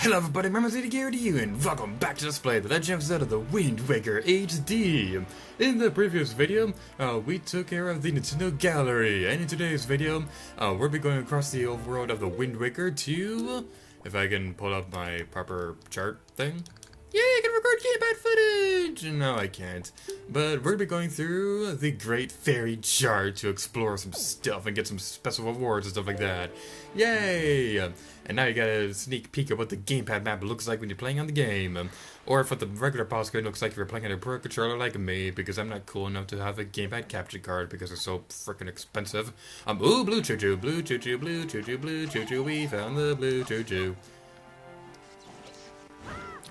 Hello everybody, my name is Eddie and welcome back to Let's Play The Legend of Zelda The Wind Waker HD. In the previous video, we took care of the Nintendo Gallery, and in today's video, we'll be going across the overworld of The Wind Waker to... If I can pull up my proper chart thing. Yeah, I can record gamepad footage! No, I can't. But we'll be going through the Great Fairy chart to explore some stuff and get some special rewards and stuff like that. Yay! And now you got a sneak peek at what the gamepad map looks like when you're playing on the game. Or if what the regular pause screen looks like if you're playing on a pro controller like me, because I'm not cool enough to have a gamepad capture card because they're so freaking expensive. Ooh, blue choo-choo, blue choo-choo, blue choo-choo, blue choo-choo, we found the blue choo-choo.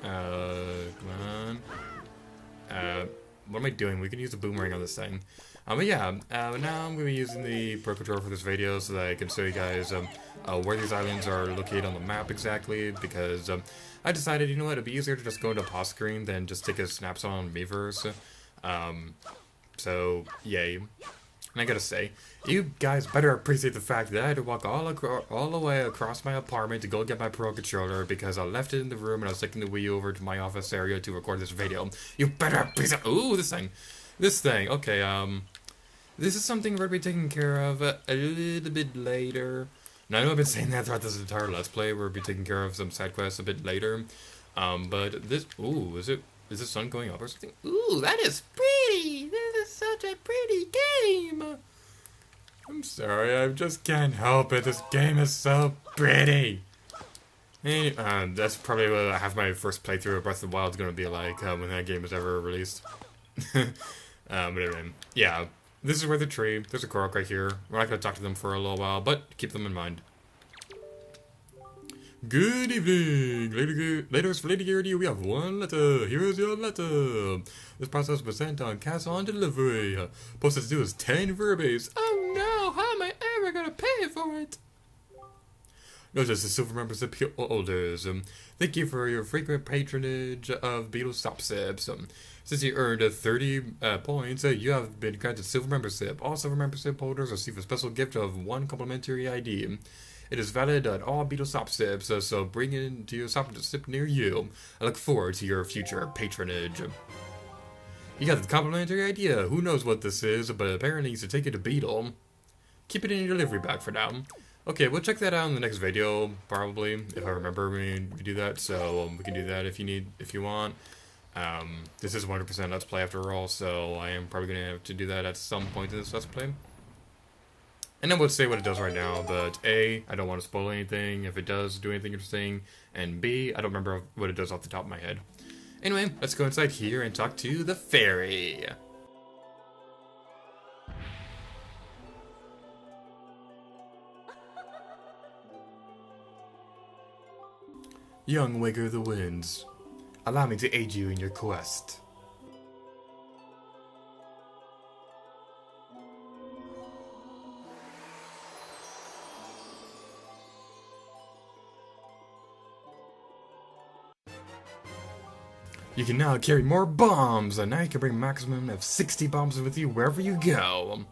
Come on. What am I doing? We can use the boomerang on this thing. But yeah, now I'm going to be using the Pro Controller for this video so that I can show you guys where these islands are located on the map exactly, because I decided, you know what, it'd be easier to just go into a pause screen than just take a snapshot on Miiverse. So, yay. And I gotta say, you guys better appreciate the fact that I had to walk all the way across my apartment to go get my Pro Controller because I left it in the room and I was taking the Wii U over to my office area to record this video. You better appreciate— ooh, this thing. This thing. Okay, this is something we're gonna be taking care of a little bit later. Now, I know I've been saying that throughout this entire Let's Play. We'll be taking care of some side quests a bit later. But this— ooh, is the sun going up or something? Ooh, that is pretty! This is such a pretty game! I'm sorry, I just can't help it. This game is so pretty! And, that's probably what I have my first playthrough of Breath of the Wild is going to be like when that game is ever released. But anyway, yeah. This is where the tree. There's a Korok right here. We're not going to talk to them for a little while, but keep them in mind. Good evening, Ladies for Lady Garrity, we have one letter. Here is your letter. This process was sent on cash on delivery. Postage due is 10 rupees. Oh no, how am I ever gonna pay for it? Notice the silver membership holders. Thank you for your frequent patronage of Beetle Stop Sips. Since you earned 30 points, you have been granted silver membership. All silver membership holders receive a special gift of 1 complimentary ID. It is valid at all Beetle Stop Sips, so bring it to your stop sip near you. I look forward to your future patronage. You got the complimentary idea. Who knows what this is, but apparently you should take it to Beetle. Keep it in your delivery bag for now. Okay, we'll check that out in the next video, probably, if I remember we do that. So we can do that if you want. This is 100% Let's Play after all, so I am probably gonna have to do that at some point in this Let's Play. And I would say what it does right now, but A, I don't want to spoil anything if it does do anything interesting, and B, I don't remember what it does off the top of my head. Anyway, let's go inside here and talk to the fairy. Young Waker of the Winds, allow me to aid you in your quest. You can now carry more bombs, and now you can bring a maximum of 60 bombs with you wherever you go.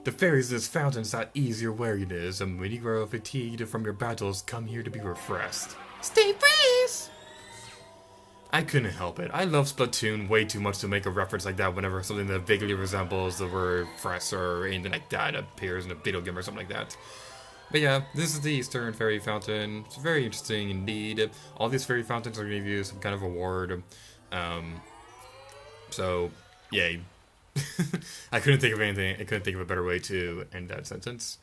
The fairies in this fountain not ease your weariness, and when you grow fatigued from your battles, come here to be refreshed. Stay fresh! I couldn't help it. I love Splatoon way too much to make a reference like that whenever something that vaguely resembles the word fresh or anything like that appears in a video game or something like that. But yeah, this is the Eastern Fairy Fountain. It's very interesting indeed. All these fairy fountains are going to give you some kind of reward. So, yay. I couldn't think of anything. I couldn't think of a better way to end that sentence.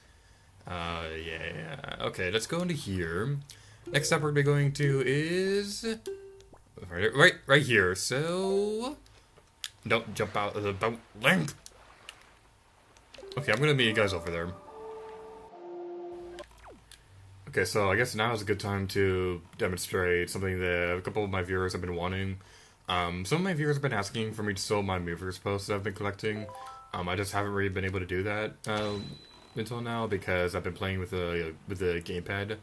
Yeah. Okay, let's go into here. Next up we're going to be going to is... Right here. So... don't jump out of the boat, Link! Okay, I'm going to meet you guys over there. Okay, so I guess now is a good time to demonstrate something that a couple of my viewers have been wanting. Some of my viewers have been asking for me to sell my Miiverse posts that I've been collecting. I just haven't really been able to do that until now because I've been playing with the gamepad.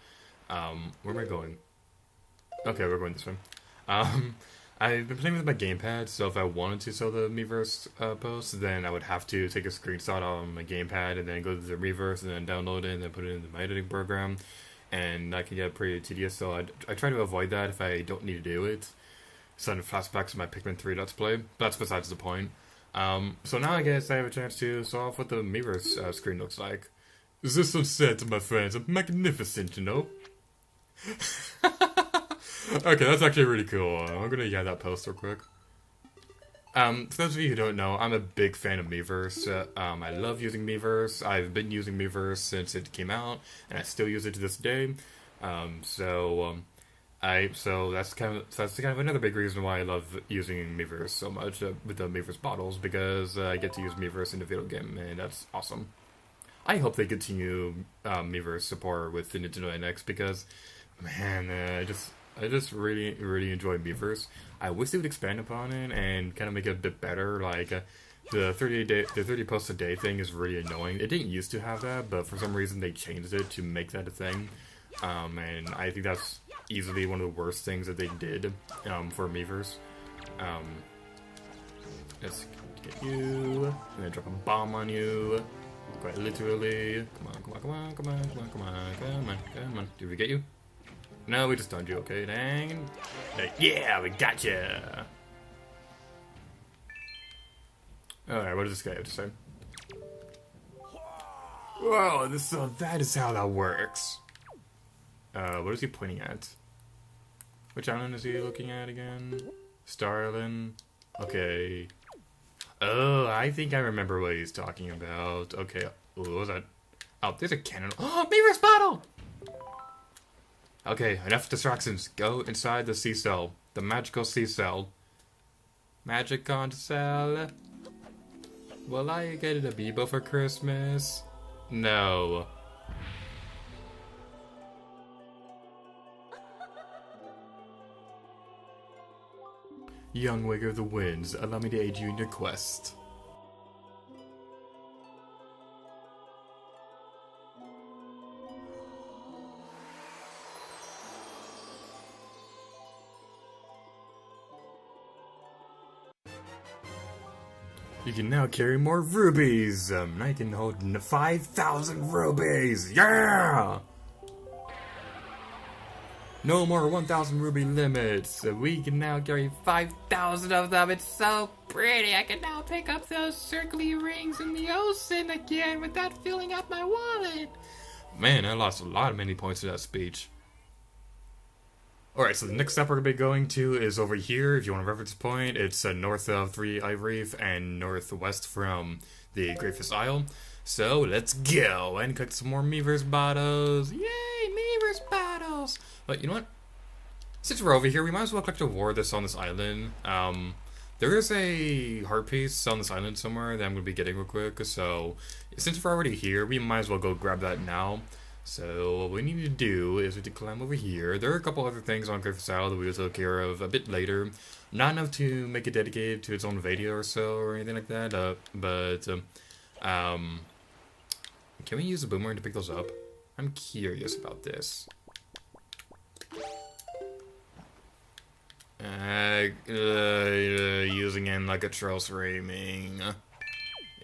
Where am I going? Okay, we're going this way. I've been playing with my gamepad, so if I wanted to sell the Miiverse posts, then I would have to take a screenshot on my gamepad and then go to the Miiverse and then download it and then put it into my editing program. and that can get pretty tedious, so I try to avoid that if I don't need to do it. Send flashbacks to my Pikmin 3 Let's Play, but that's besides the point. So now I guess I have a chance to show off what the Miiverse screen looks like. Is this sunset, my friends? Magnificent, you know? Okay, that's actually really cool. I'm gonna get that post real quick. For those of you who don't know, I'm a big fan of Miiverse. I love using Miiverse. I've been using Miiverse since it came out, and I still use it to this day. So that's kind of another big reason why I love using Miiverse so much with the Miiverse bottles, because I get to use Miiverse in the video game, and that's awesome. I hope they continue Miiverse support with the Nintendo NX, because man, I just really enjoy Miiverse. I wish they would expand upon it and kind of make it a bit better. Like the 30 posts a day thing is really annoying. It didn't used to have that, but for some reason they changed it to make that a thing. And I think that's easily one of the worst things that they did for Miiverse. Let's get you, and then drop a bomb on you. Quite literally. Come on. Did we get you? No, we just stunned you, okay, dang. Yeah, we got you. Alright, what does this guy have to say? Whoa, that is how that works. What is he pointing at? Which island is he looking at again? Star Island? Okay. Oh, I think I remember what he's talking about. Okay, what was that? Oh, there's a cannon. Oh, Miiverse bottle! Okay, enough distractions. Go inside the sea cell. The magical sea cell. Magic on cell. Will I get an amiibo for Christmas? No. Young Waker of the Winds, allow me to aid you in your quest. You can now carry more rubies! Now you can hold 5,000 rubies! Yeah! No more 1,000 ruby limits. We can now carry 5,000 of them. It's so pretty. I can now pick up those circly rings in the ocean again without filling up my wallet. Man, I lost a lot of many points to that speech. Alright, so the next step we're going to be going to is over here. If you want a reference point, it's north of 3 Reef and northwest from the Great Fairies Isle. So let's go and collect some more Miiverse bottles. Yay, Miiverse bottles! But you know what? Since we're over here, we might as well collect a ward that's on this island. There is a heart piece on this island somewhere that I'm going to be getting real quick. So since we're already here, we might as well go grab that now. So what we need to do is we need to climb over here. There are a couple other things on Great Fairies Isle that we will take care of a bit later. Not enough to make it dedicated to its own video or so or anything like that. Can we use the boomerang to pick those up? I'm curious about this. Using him like a troll screaming.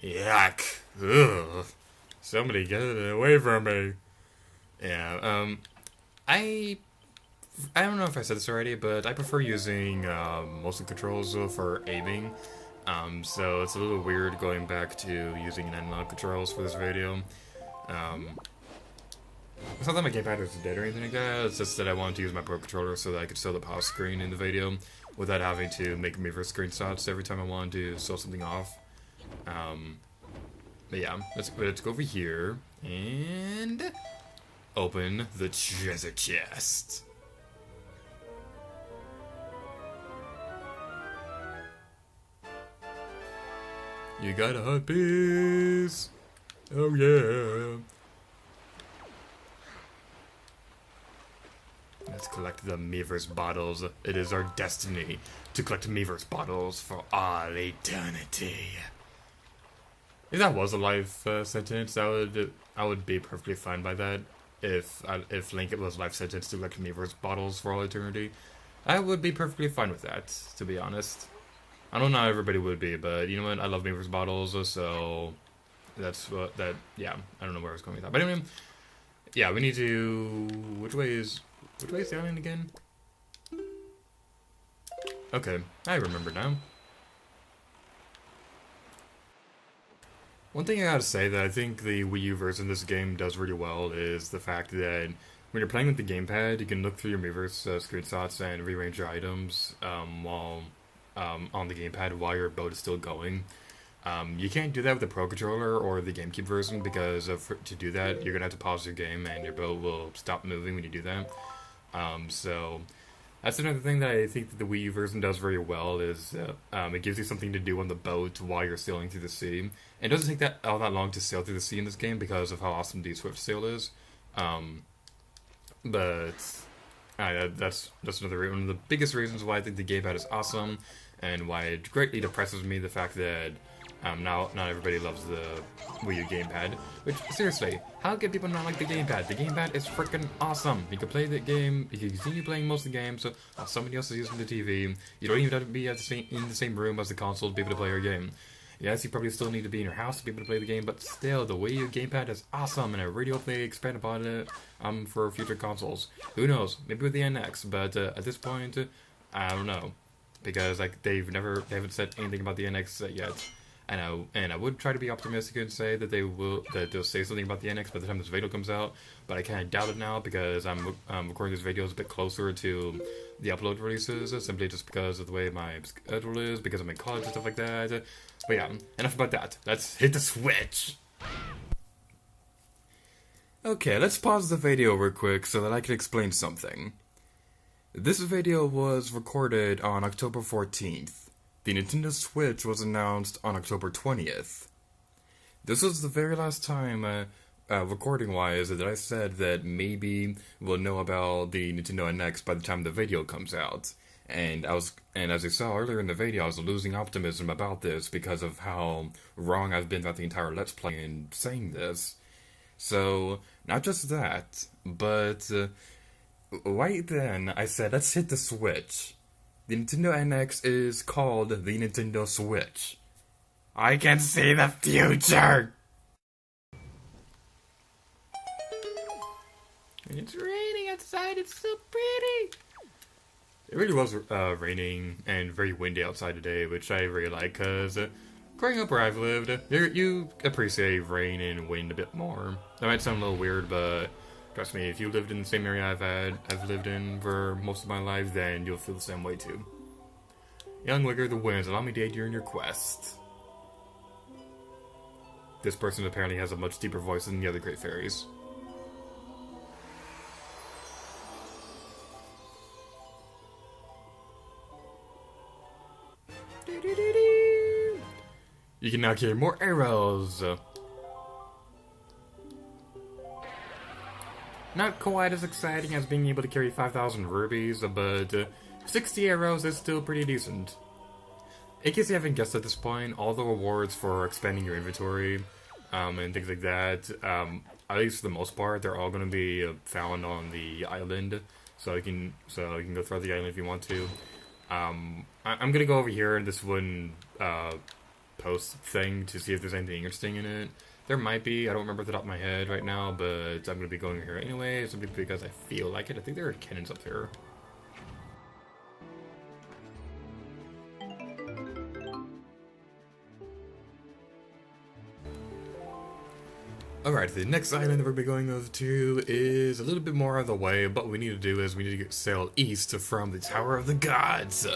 Yuck. Ugh. Somebody get it away from me. Yeah, I don't know if I said this already, but I prefer using motion controls for aiming. So it's a little weird going back to using analog controls for this video. It's not that my gamepad is dead or anything like that, it's just that I wanted to use my Pro Controller so that I could show the pause screen in the video without having to make Miiverse screenshots every time I wanted to show something off. But yeah, let's go over here and open the treasure chest. You got a hot piece! Oh yeah! Let's collect the Miiverse bottles. It is our destiny to collect Miiverse bottles for all eternity. If that was a life sentence, I would be perfectly fine by that. If Link was life sentence to collect Miiverse bottles for all eternity, I would be perfectly fine with that, to be honest. I don't know how everybody would be, but you know what? I love Miiverse bottles, so that's yeah, I don't know where I was going with that. But anyway, Yeah, we need to... Which way is the island again? Okay, I remember now. One thing I gotta say that I think the Wii U version of this game does really well is the fact that when you're playing with the gamepad, you can look through your Miiverse screenshots and rearrange your items while on the gamepad while your boat is still going. You can't do that with the Pro Controller or the GameCube version because to do that, you're gonna have to pause your game and your boat will stop moving when you do that. So that's another thing that I think that the Wii U version does very well is it gives you something to do on the boat while you're sailing through the sea. It doesn't take that all that long to sail through the sea in this game because of how awesome the Swift Sail is. Um, but that's another one of the biggest reasons why I think the gamepad is awesome and why it greatly depresses me the fact that now not everybody loves the Wii U gamepad. Which seriously, how can people not like the gamepad? The gamepad is freaking awesome. You can play the game, you can continue playing most of the games while somebody else is using the TV. You don't even have to be in the same room as the console to be able to play your game. Yes, you probably still need to be in your house to be able to play the game, but still, the Wii U gamepad is awesome, and I really hope they expand upon it for future consoles. Who knows? Maybe with the NX, but at this point, I don't know, because like they haven't said anything about the NX yet. And I would try to be optimistic and say that they'll say something about the NX by the time this video comes out, but I kind of doubt it now because I'm recording this video a bit closer to the upload releases, simply just because of the way my schedule is, because I'm in college and stuff like that. But yeah, enough about that. Let's hit the switch! Okay, let's pause the video real quick so that I can explain something. This video was recorded on October 14th. The Nintendo Switch was announced on October 20th. This was the very last time, recording-wise, that I said that maybe we'll know about the Nintendo NX by the time the video comes out. And as you saw earlier in the video, I was losing optimism about this because of how wrong I've been about the entire Let's Play in saying this. So, not just that, but right then I said, let's hit the Switch. The Nintendo NX is called the Nintendo Switch. I can see the future! It's raining outside, it's so pretty! It really was raining and very windy outside today, which I really like, because growing up where I've lived, you appreciate rain and wind a bit more. That might sound a little weird, but trust me, if you lived in the same area I've lived in for most of my life, then you'll feel the same way too. Young Wigger the winds, allow me to aid you in your quest. This person apparently has a much deeper voice than the other Great Fairies. You can now carry more arrows. Not quite as exciting as being able to carry 5,000 rubies, but 60 arrows is still pretty decent. In case you haven't guessed at this point, all the rewards for expanding your inventory and things like that, at least for the most part, they're all going to be found on the island. So you can go throughout the island if you want to. I'm going to go over here in this one post thing to see if there's anything interesting in it. There might be, I don't remember off the top of my head right now, but I'm going to be going here anyway, simply because I feel like it. I think there are cannons up here. Alright, the next island that we're going over to is a little bit more out of the way, but what we need to do is we need to sail east from the Tower of the Gods.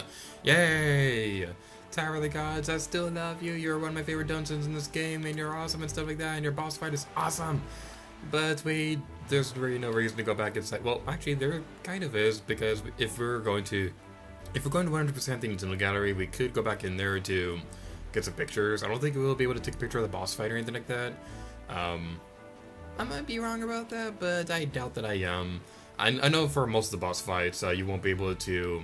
Yay! Tower of the Gods, I still love you, you're one of my favorite dungeons in this game, and you're awesome and stuff like that, and your boss fight is awesome! But there's really no reason to go back inside. Well, actually, there kind of is, because if we're going to 100% the Nintendo Gallery, we could go back in there to get some pictures. I don't think we'll be able to take a picture of the boss fight or anything like that. I might be wrong about that, but I doubt that I am. I know for most of the boss fights, you won't be able to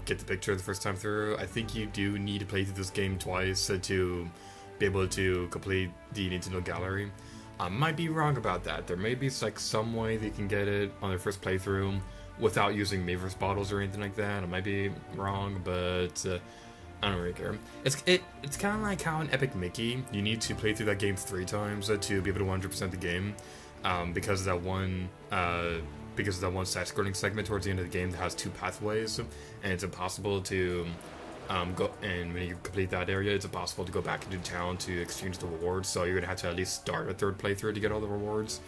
get the picture the first time through. I think you do need to play through this game twice to be able to complete the Nintendo Gallery. I might be wrong about that. There may be like some way that you can get it on their first playthrough without using Miiverse bottles or anything like that. I might be wrong, but I don't really care. It's kind of like how in Epic Mickey, you need to play through that game 3 times to be able to 100% the game. because of that one side scrolling segment towards the end of the game that has two pathways, and it's impossible to go. And when you complete that area, it's impossible to go back into town to exchange the rewards. So you're gonna have to at least start a third playthrough to get all the rewards.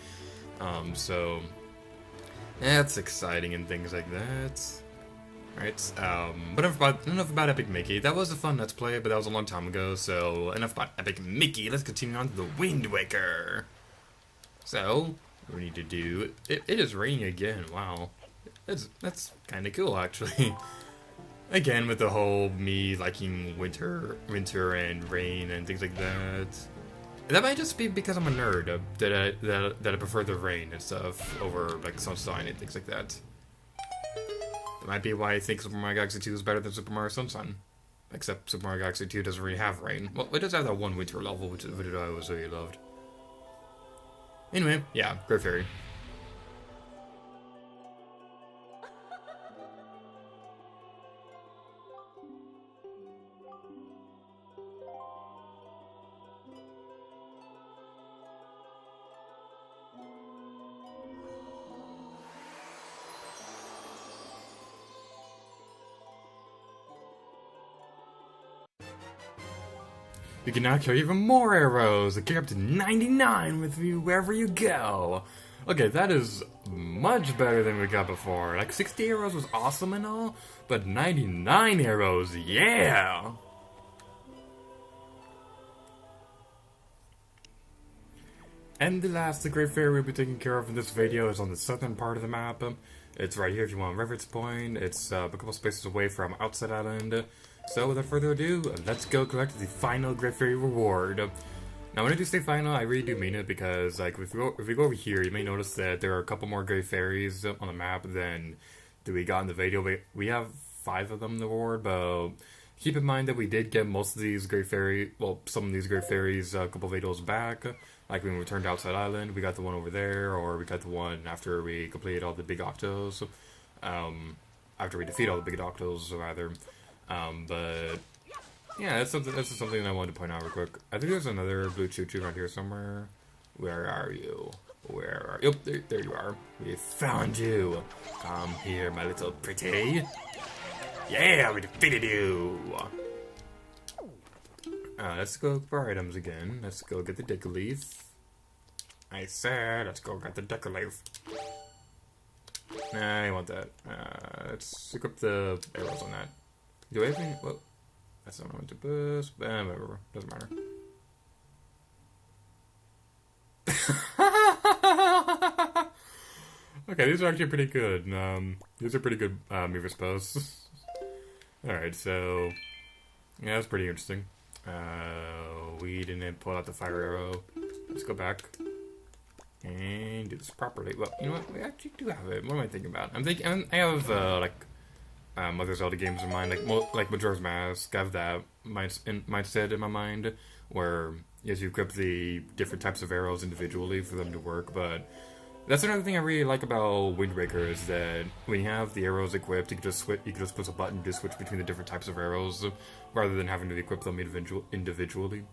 So that's exciting and things like that. Right, but enough about Epic Mickey. That was a fun Let's Play, but that was a long time ago, so enough about Epic Mickey. Let's continue on to the Wind Waker. So, what we need to do... It is raining again, wow. That's kind of cool, actually. Again, with the whole me liking winter and rain and things like that. That might just be because I'm a nerd, that I prefer the rain and stuff over, like, sunshine and things like that. That might be why I think Super Mario Galaxy 2 is better than Super Mario Sunshine. Except Super Mario Galaxy 2 doesn't really have rain. Well, it does have that one winter level, which I always really loved. Anyway, yeah, Great Fairy. You can now carry even more arrows. Carry up to 99 with you wherever you go. Okay, that is much better than we got before. Like, 60 arrows was awesome and all, but 99 arrows, yeah! And the last Great Fairy we'll be taking care of in this video is on the southern part of the map. It's right here if you want a reference point. It's a couple spaces away from Outside Island. So without further ado, let's go collect the final Great Fairy reward. Now when I do say final, I really do mean it because like if we go over here, you may notice that there are a couple more Great Fairies on the map than we got in the video. We have 5 of them in the reward, but keep in mind that we did get most of these Great Fairy, well, some of these Great Fairies a couple videos back. Like when we returned to Outside Island, we got the one over there, or we got the one after we completed all the big octos. After we defeat all the big octos, rather. But yeah, that's something that I wanted to point out real quick. I think there's another blue choo-choo around here somewhere. Where are you? Where are you? Oh, there you are. We found you. Come here, my little pretty. Yeah, we defeated you. Let's go for items again. Let's go get the Decker Leaf. I said, let's go get the Decker Leaf. Nah, I want that. Let's equip the arrows on that. Do I have any? Well, that's not what I want to boost. Whatever. Doesn't matter. Okay, these are actually pretty good. These are pretty good Miiverse posts. Alright, so... yeah, that's pretty interesting. We didn't pull out the fire arrow. Let's go back. And do this properly. Well, you know what? We actually do have it. What am I thinking about? I have, other Zelda games in mind, like Majora's Mask. I have that mindset in my mind, where yes, you equip the different types of arrows individually for them to work. But that's another thing I really like about Wind Waker is that when you have the arrows equipped, you can just push a button to switch between the different types of arrows, rather than having to equip them individually.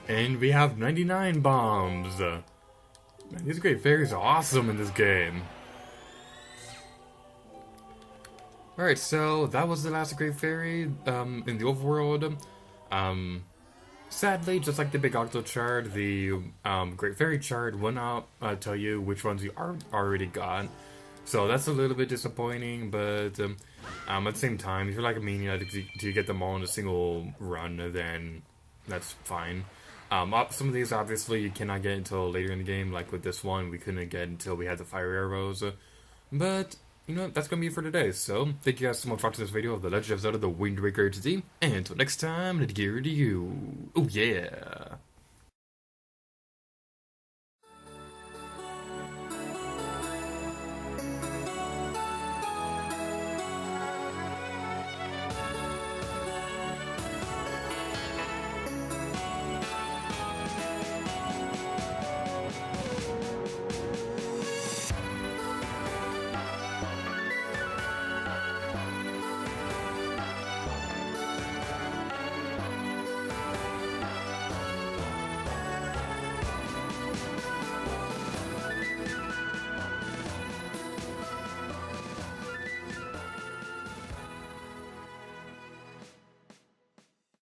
And we have 99 bombs! Man, these Great Fairies are awesome in this game! Alright, so that was the last Great Fairy in the overworld. Sadly, just like the Big Octo chart, the Great Fairy chart will not tell you which ones you already got. So that's a little bit disappointing, but at the same time, if you're like me and you get them all in a single run, then that's fine. Some of these, obviously, you cannot get until later in the game, like with this one, we couldn't get until we had the fire arrows, but, you know, that's gonna be it for today, so, thank you guys so much for watching this video of The Legend of Zelda The Wind Waker HD, and until next time, let's get rid of you, oh yeah!